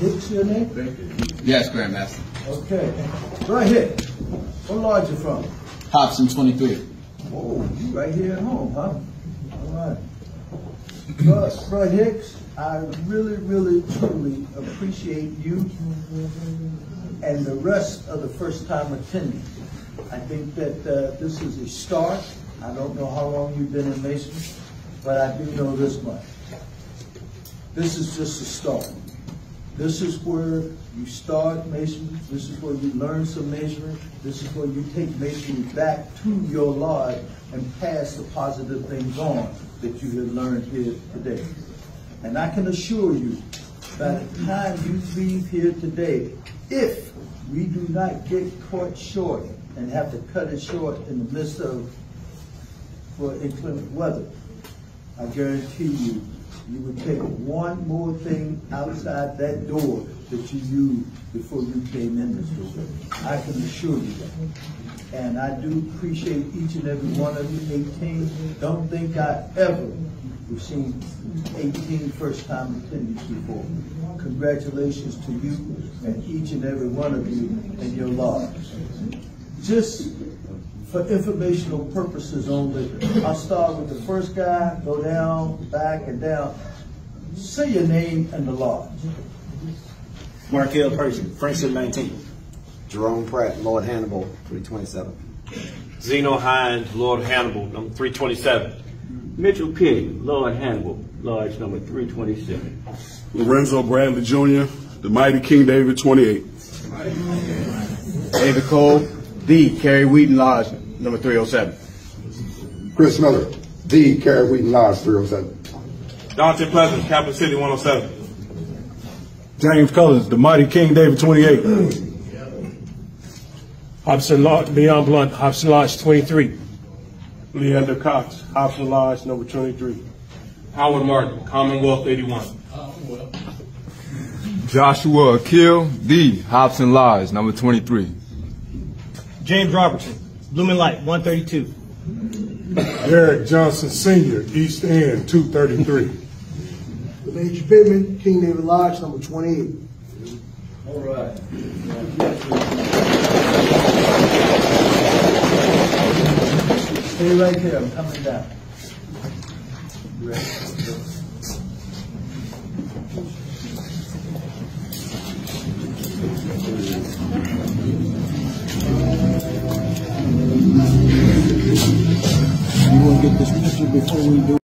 Hicks your name? Yes, Grandmaster. Okay. Go ahead. What lodge you from? Hobson 23. Oh, you right here at home, huh? All right. Bro Hicks, I really, really, truly appreciate you and the rest of the first-time attendees. I think that this is a start. I don't know how long you've been in Masonry, but I do know this much. This is just a start. This is where you start Masonry. This is where you learn some Masonry. This is where you take Masonry back to your lodge and pass the positive things on that you have learned here today. And I can assure you, by the time you leave here today, if we do not get caught short and have to cut it short in the midst of for inclement weather, I guarantee you, you would take one more thing outside that door that you knew before you came in this door. I can assure you that. And I do appreciate each and every one of you, 18. Don't think I ever have seen 18 first-time attendees before. Congratulations to you and each and every one of you and your lives. Just for informational purposes only, I'll start with the first guy, go down, back, and down. Say your name and the lodge. Markel Pershing, Friendship 19. Jerome Pratt, Lord Hannibal, 327. Zeno Hines, Lord Hannibal, number 327. Mitchell Petty, Lord Hannibal, lodge number 327. Lorenzo Bradley Jr., the Mighty King David, 28. David Cole, the Kerry Wheaton Lodge, number 307. Chris Miller, the Kerry Wheaton Lodge, 307. Dante Pleasant, Capital City, 107. James Cullins, the Mighty King David, 28. Hobson Lodge, Beyond Blunt, Hobson Lodge 23. Leander Cox, Hobson Lodge, number 23. Howard Martin, Commonwealth, 81. Joshua Akil, the Hobson Lodge, number 23. James Robertson, Blooming Light, 132. Eric Johnson Sr., East End, 233. Major Pittman, King David Lodge, number 28. All right. Stay right here. I'm coming down. You ready? You want to get this picture before we do